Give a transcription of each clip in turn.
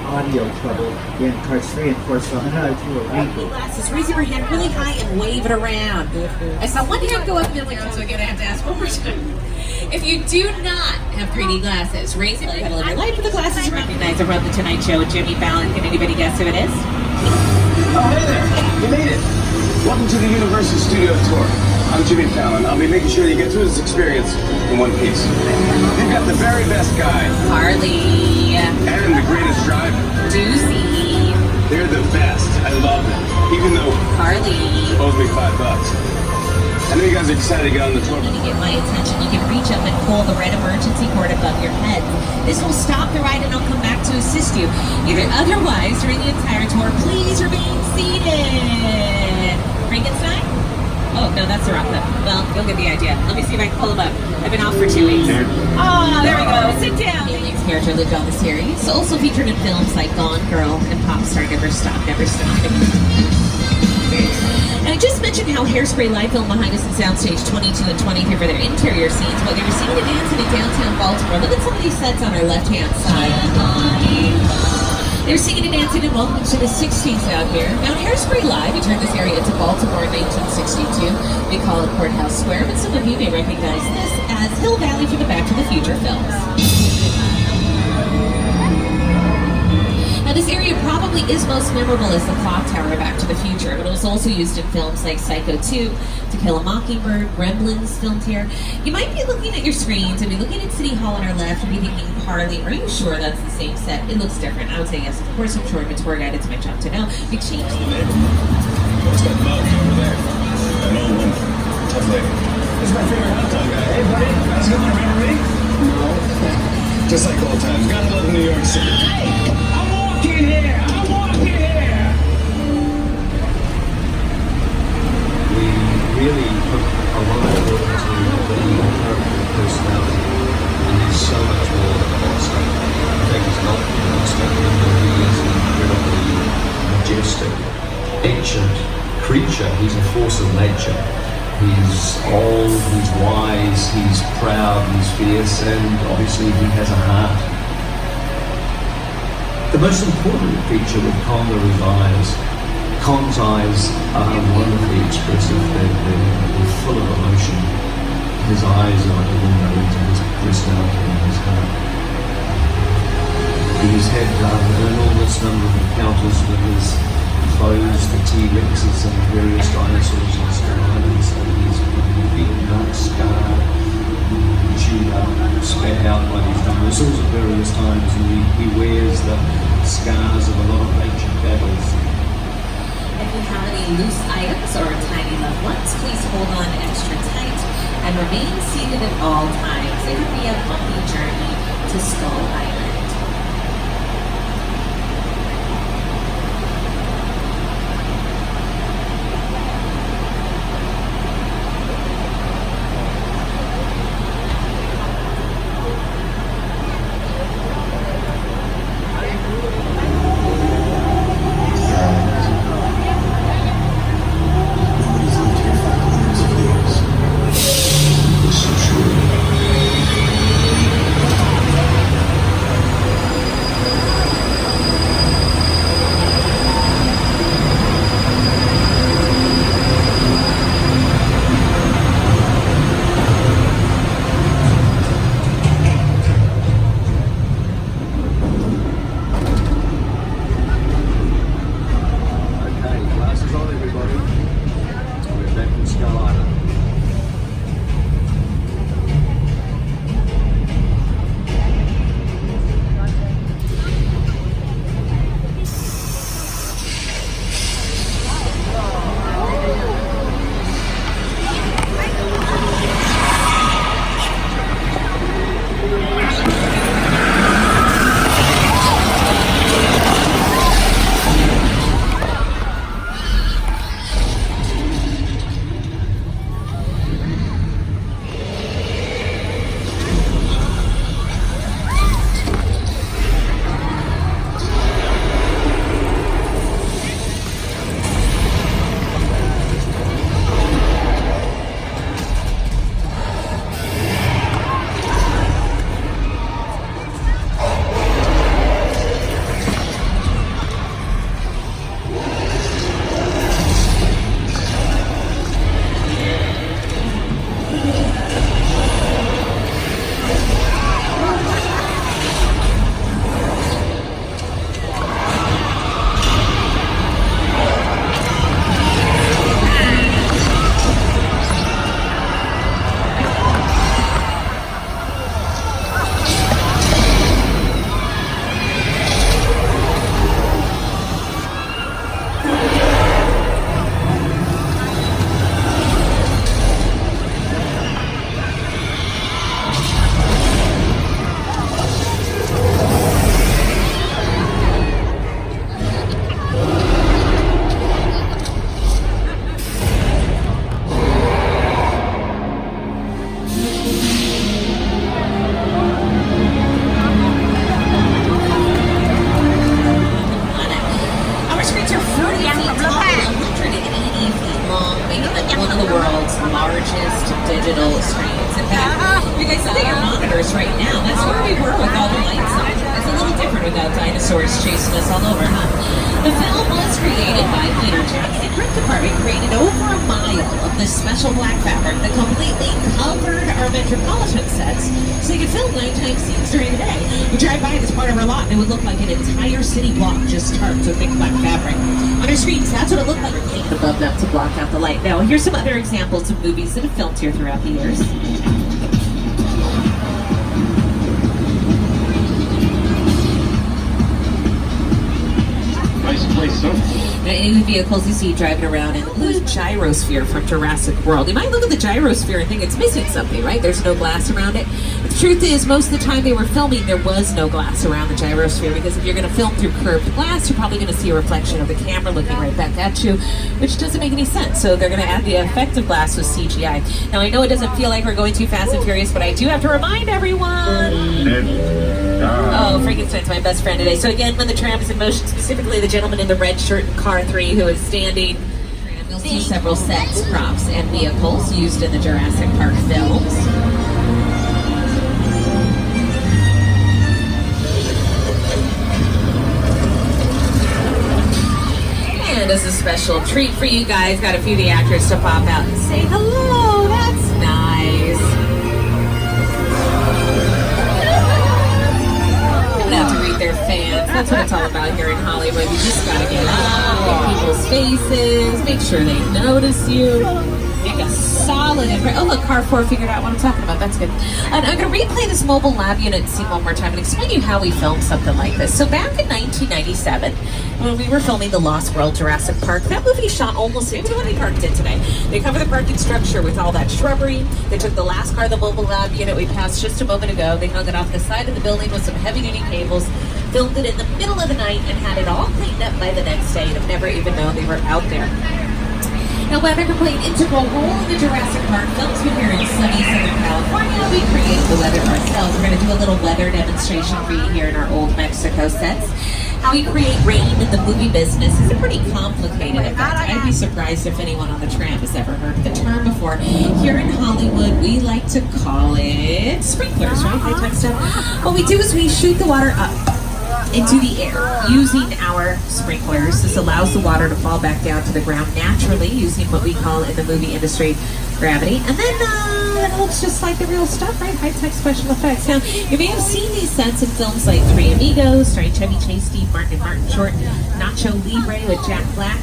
Audio trouble in cars 3 and 4, so I'm not to a wrinkle. Glasses, raise your hand really high and wave it around. I saw one hand go up a minute ago, so I'm going to have to ask one more time. If you do not have 3D glasses, raise it. Have a little light for the glasses. Recognize from The Tonight Show with Jimmy Fallon. Can anybody guess who it is? Oh, hey there. You made it. Welcome to the Universal Studio Tour. I'm Jimmy Fallon. I'll be making sure you get through this experience in one piece. You've got the very best guide. Harley. And the greatest driver. Doozy. They're the best. I love them. Even though Harley. owes me $5. I know you guys are excited to get on the tour. To get my attention, you can reach up and pull the red emergency cord above your head. This will stop the ride and I'll come back to assist you. Otherwise, during the entire tour, please remain seated. Frankenstein? Oh, no, that's the wrong one. Well, you'll get the idea. Let me see if I can pull him up. I've been off for 2 weeks. Oh, there we go. Sit down. Alien's character lived on the series. Also featured in films like Gone Girl and Popstar Never Stop, Never Stop. And I just mentioned how Hairspray Live filmed behind us in Soundstage 22 and 23 for their interior scenes. Well, they were singing and dancing in downtown Baltimore. Look at some of these sets on our left-hand side. They're singing and dancing in Welcome to the 60s out here. Now, in Hairspray Live, we turned this area into Baltimore in 1962. We call it Courthouse Square, but some of you may recognize this as Hill Valley for the Back to the Future films. Now, this area probably is most memorable as the clock tower of Back to the Future, but it was also used in films like Psycho 2, To Kill a Mockingbird, Gremlins filmed here. You might be looking at your screens and be looking at City Hall on our left and be thinking, Harley, are you sure that's the same set? It looks different. I would say yes, of course I'm sure. I'm a tour guide, it's my job to know. We changed it. What's that mug over there? An old woman. Tough lady. This is my favorite hot dog guy. Hey, buddy. How's it going? Remember me? No. Just like old times. Gotta love New York City. Hey! I'm walking here! I'm walking here! We really put a lot of work into the character personality, and there's so much more than a monster. In fact, he's not a monster, he is an incredibly majestic, ancient creature. He's a force of nature. He's old, he's wise, he's proud, he's fierce, and obviously he has a heart. The most important feature with Kong are his eyes. Kong's eyes are wonderfully expressive. They're full of emotion. His eyes are like a window into his personality and his heart. He's had an enormous number of encounters with his foes, the T-Rexes and various dinosaurs on Star Island. So he's been beaten up, scarred, chewed up, spat out by these dinosaurs at various times, and he wears the scars of a lot of ancient battles. If you have any loose items or tiny loved ones, please hold on extra tight and remain seated at all times. It would be a bumpy journey to Skull Island. universe right now. That's where we were with all the lights on. It's a little different without dinosaurs chasing us all over, huh? The film was created by Peter Jackson. The print department created over a mile of this special black fabric that completely covered our metropolitan sets so they could film nighttime scenes during the day. You drive by this part of our lot and it would look like an entire city block just tarped with big black fabric. On our screens, that's what it looked like. We're painted above them to block out the light. Now, here's some other examples of movies that have filmed here throughout the years. Nice place, huh? Now, any of the vehicles you see driving around in the blue gyrosphere from Jurassic World. You might look at the gyrosphere and think it's missing something, right? There's no glass around it. But the truth is, most of the time they were filming, there was no glass around the gyrosphere, because if you're going to film through curved glass, you're probably going to see a reflection of the camera looking right back at you, which doesn't make any sense. So they're going to add the effect of glass with CGI. Now, I know it doesn't feel like we're going too fast and furious, but I do have to remind everyone. Oh, Frankenstein's my best friend today. So again, when the tram is in motion, specifically the gentleman in the red shirt in car 3 who is standing, you'll see several sets, props, and vehicles used in the Jurassic Park films. And as a special treat for you guys, got a few of the actors to pop out and say hello. That's nice. Out to greet their fans. That's what it's all about here in Hollywood. You just gotta get up, get people's faces, make sure they notice you. Make a solid impression. Oh, look, car 4 figured out what I'm talking about. That's good. And I'm going to replay this mobile lab unit scene one more time and explain to you how we filmed something like this. So back in 1997, when we were filming The Lost World Jurassic Park, that movie shot almost into what we parked in today. They covered the parking structure with all that shrubbery. They took the last car, the mobile lab unit we passed just a moment ago. They hung it off the side of the building with some heavy-duty cables, filmed it in the middle of the night, and had it all cleaned up by the next day. You'd have never even known they were out there. Now, weather played an integral role in the Jurassic Park films. We're here in sunny Southern California. We create the weather ourselves. We're going to do a little weather demonstration for you here in our old Mexico sets. How we create rain in the movie business is a pretty complicated event. I'd be surprised if anyone on the tram has ever heard the term before. Here in Hollywood, we like to call it sprinklers, right? High-tech stuff. What we do is we shoot the water up into the air using our sprinklers. This allows the water to fall back down to the ground naturally using what we call in the movie industry gravity. And then it looks just like the real stuff, right? High-tech special effects. Now, you may have seen these sets in films like Three Amigos, starring Chevy Chase, Steve Martin, and Martin Short, Nacho Libre with Jack Black,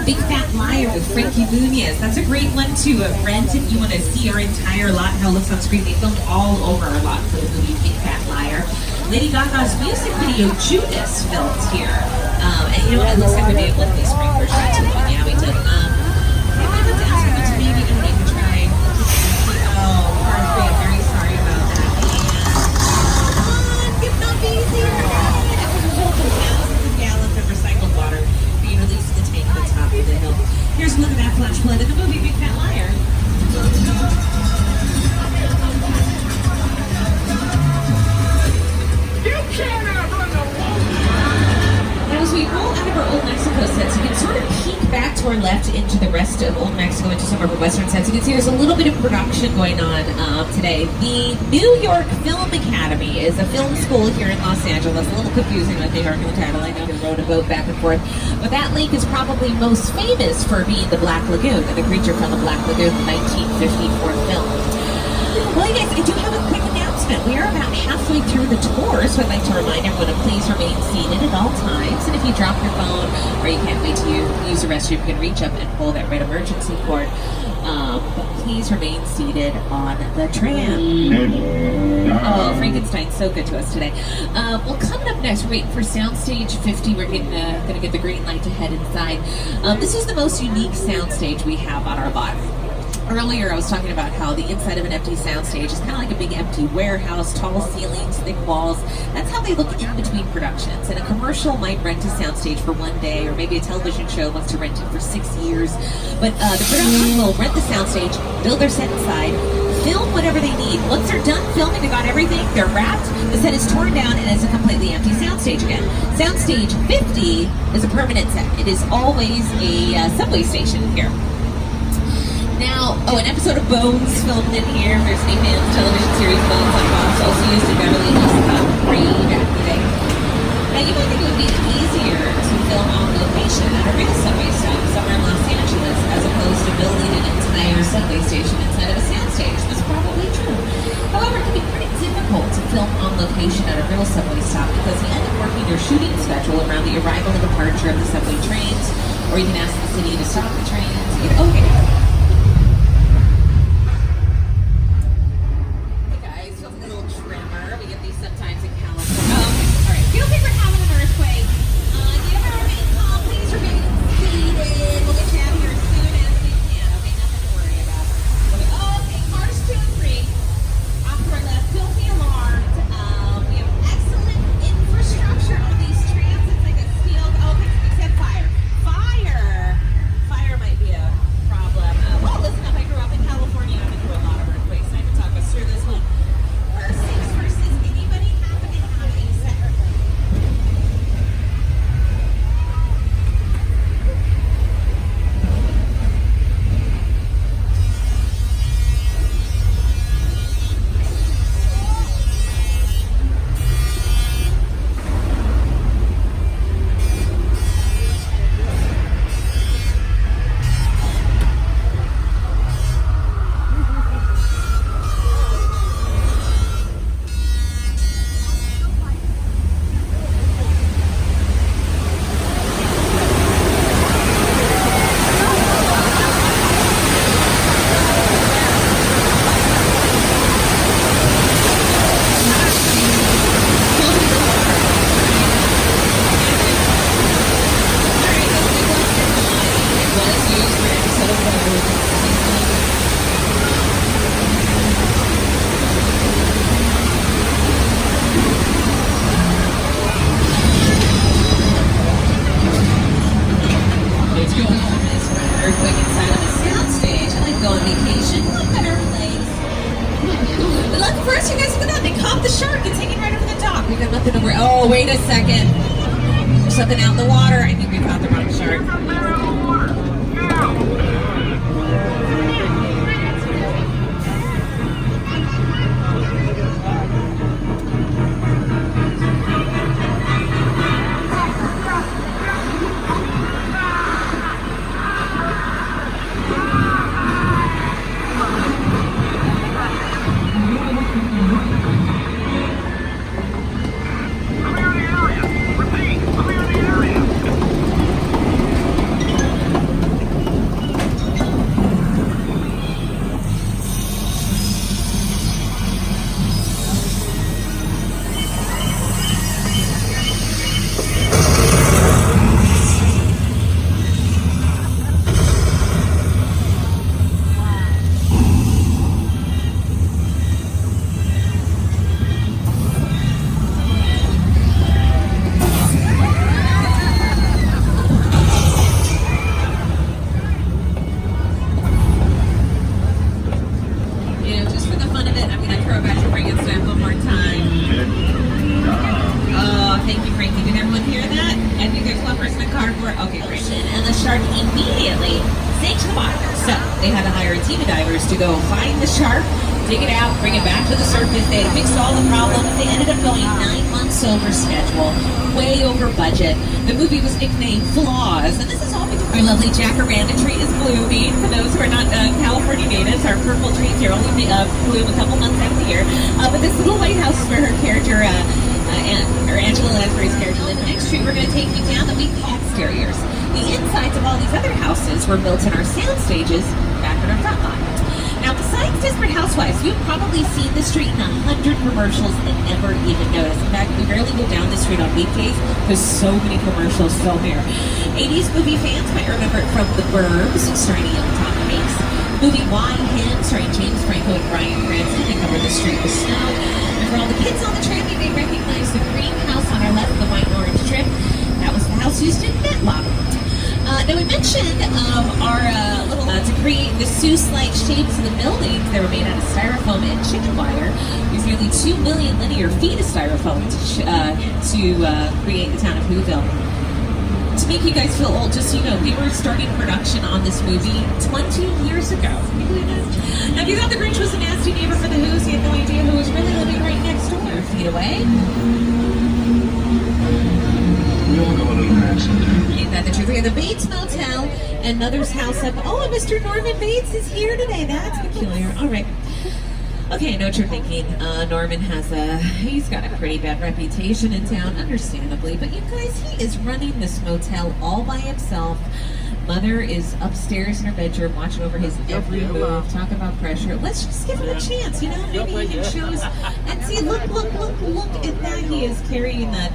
Big Fat Liar with Frankie Muniz. That's a great one to rent if you want to see our entire lot, how it looks on screen. They filmed all over our lot for the movie Big Fat Liar. Lady Gaga's music video, Judas, filmed here. And you know what, it looks like we may have left these sprinklers too. Yeah, we did. I might have to ask them to maybe even make a try. Oh, part 3, I'm very sorry about that. And it's not easier. As a result of thousands of gallons of recycled water being released to the tank at the top of the hill. Here's a look at that flash flood in the movie Big Fat Liar. As we roll out of our Old Mexico sets, you can sort of peek back to our left into the rest of Old Mexico, into some of our Western sets. You can see there's a little bit of production going on today. The New York Film Academy is a film school here in Los Angeles. A little confusing with New York in the title. I know they rode a boat back and forth. But that lake is probably most famous for being the Black Lagoon, and the creature from the Black Lagoon, the 1954 film. Well, you guys, I do have a quick announcement. We are about halfway through the tour, so I'd like to remind everyone to please remain seated at all times. And if you drop your phone or you can't wait to use the restroom, you can reach up and pull that red emergency cord. But please remain seated on the tram. Oh, Frankenstein's so good to us today. Well, coming up next, we're waiting for Soundstage 50. We're going to get the green light to head inside. This is the most unique soundstage we have on our lot. Earlier, I was talking about how the inside of an empty soundstage is kind of like a big empty warehouse, tall ceilings, thick walls. That's how they look in between productions. And a commercial might rent a soundstage for one day, or maybe a television show wants to rent it for 6 years. But the production will rent the soundstage, build their set inside, film whatever they need. Once they're done filming, they got everything, they're wrapped, the set is torn down, and it's a completely empty soundstage again. Soundstage 50 is a permanent set. It is always a subway station here. Now, an episode of Bones filmed in here. There's any fans television series Bones on Fox, also used in Beverly Hills Cop 3 back in the day. Now, you might think it would be easier to film on location at a real subway stop somewhere in Los Angeles as opposed to building an entire subway station inside of a soundstage. That's probably true. However, it can be pretty difficult to film on location at a real subway stop because you end up working your shooting schedule around the arrival and departure of the subway trains, or you can ask the city to stop the trains. Okay. Hey guys, feel a little tremor. We get these sometimes in California. All right. Feel free for having an earthquake. Do you ever remain calm? Please remain seated. We'll get you out of here as soon as we can. Okay, nothing to worry about. Okay, cars 2 and 3. Off to our left, don't be alarmed. We have excellent infrastructure on these trams. It's like a steel. Except fire. Fire might be a problem. Well, listen up. I grew up in California. I've been through a lot of earthquakes. I can talk us through this one. First things first, is anybody happen to have a separate? Earthquake inside of a soundstage. I like going on vacation. I like better place. But look, first you guys look at that. They caught the shark and taken right over the dock. We got nothing to worry. Oh, wait a second. There's something out in the water. I think we caught the wrong shark. Immediately sank to the bottom. So they had to hire team of divers to go find the shark, dig it out, bring it back to the surface. They had fixed all the problems. They ended up going 9 months over schedule, way over budget. The movie was nicknamed Flaws, and this is all because our lovely jacaranda tree is blooming. For those who are not California natives, our purple trees here only bloom a couple months out of the year. But this little lighthouse is where her character, Angela Lansbury's character lived. Next tree, we're going to take you down the exteriors. The insides of all these other houses were built in our sound stages back in our front lot. Now, besides Desperate Housewives, you've probably seen the street in 100 commercials and never even noticed. In fact, we rarely go down the street on weekdays because so many commercials so here. 80s movie fans might remember it from The Burbs, starring young Tom Hanks. Movie Why Him, starring James Franco and Bryan Cranston. They covered the street with snow. And for all the kids on the train, you may recognize the green house on our left, the white and orange strip. That was the house used in Matlock. Now we mentioned our little to create the Seuss-like shapes of the buildings. They were made out of styrofoam and chicken wire. There's nearly 2 million linear feet of styrofoam to create the town of Whoville. to make you guys feel old, just so you know, we were starting production on this movie 20 years ago. Can you believe that? Now, if you thought the Grinch was a nasty neighbor for the Who's, you had no idea who was really living right next door, feet away. We all go a little mad sometimes. Ain't that the truth? We have the Bates Motel and Mother's House up. Oh, and Mr. Norman Bates is here today. That's peculiar. All right. Okay, I know what you're thinking. Norman he's got a pretty bad reputation in town, understandably. But you guys, he is running this motel all by himself. Mother is upstairs in her bedroom watching over his every move. Talk about pressure. Let's just give him a chance, you know? Maybe he can show us. And see, look at that. He is carrying that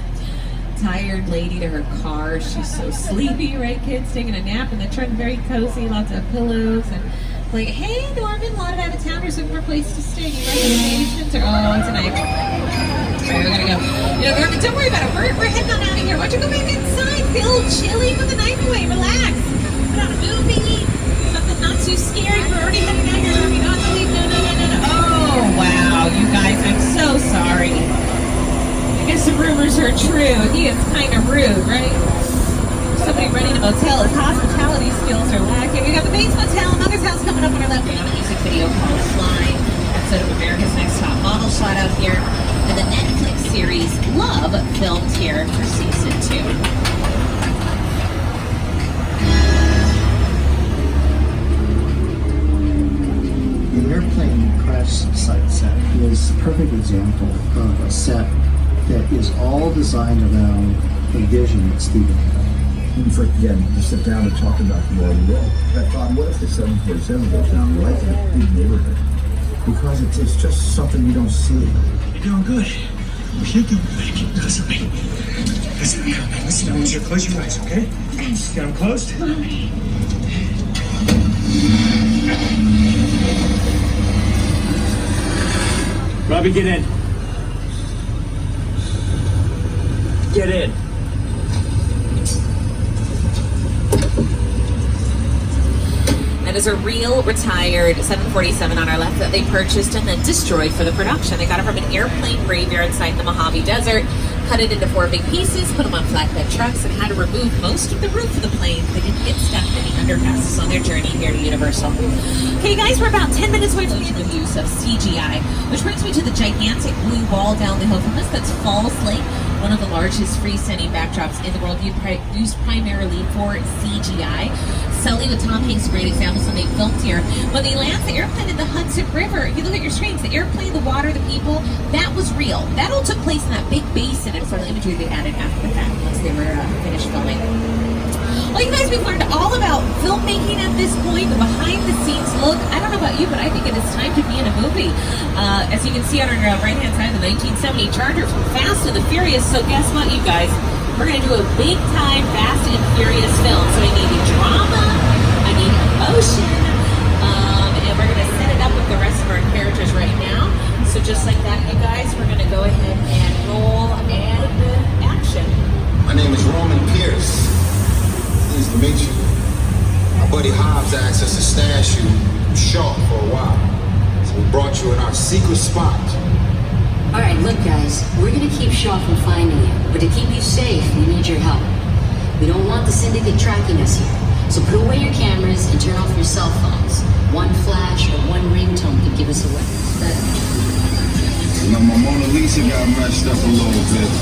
tired lady to her car. She's so sleepy, right, kids? Taking a nap in the trunk, very cozy, lots of pillows and like, hey, Norman, a lot of out-of-towners looking for a place to stay. You recommendations? Or, tonight. All right, we're gonna go. You know, Norman, don't worry about it. We're heading on out of here. Why don't you go back inside? Feel chilly. Put the knife away. Relax. Put on a movie. Something not too scary. We're already heading out here. Norman, not to leave. No. Oh, wow, you guys, I'm so sorry. I guess the rumors are true. He is kind of rude, right? Somebody running a motel, his hospitality skills are lacking. We got the Bates Motel, Mother's House coming up on our left. We have a music video called Fly, episode of America's Next Top Model shot out here, and the Netflix series Love filmed here for season 2. The airplane crash site set is a perfect example of a set that is all designed around the vision that Stephen had. We forget to sit down and talk about the world. I thought, what if the 747 goes down right in a big neighborhood? Because it's just something you don't see. You're doing good. You're doing good. Keep listening. Listen, I want you to close your eyes, okay? Just get them closed. Robbie, get in. Get in. That is a real retired 747 on our left that they purchased and then destroyed for the production. They got it from an airplane graveyard site in the Mojave Desert, cut it into 4 big pieces, put them on flatbed trucks, and had to remove most of the roof of the plane. They didn't get stuck in any underpasses on their journey here to Universal. Okay, guys, we're about 10 minutes away from the use of CGI, which brings me to the gigantic blue wall down the hill from us. That's Falls Lake, one of the largest freestanding backdrops in the world, used primarily for CGI. Sully with Tom Hanks, a great example, when they filmed here. When they land the airplane in the Hudson River, if you look at your screens, the airplane, the water, the people, that was real. That all took place in that big basin, and from the imagery they added after the fact once they were finished filming. Well, you guys, we've learned all about filmmaking at this point, the behind-the-scenes look. I don't know about you, but I think it is time to be in a movie. As you can see on our right-hand side, the 1970 Charger from Fast and the Furious. So guess what, you guys? We're going to do a big-time Fast and Furious film. So I need drama, I need emotion, and we're going to set it up with the rest of our characters right now. So just like that, you guys, we're going to go ahead and roll and action. My name is Roman Pierce. Pleased to meet you. My buddy Hobbs asked us to stash you short for a while. So we brought you in our secret spot. All right, look, guys, we're gonna keep Shaw from finding you, but to keep you safe, we need your help. We don't want the syndicate tracking us here, so put away your cameras and turn off your cell phones. One flash or one ringtone could give us away. You know, my Mona Lisa got messed up a little bit.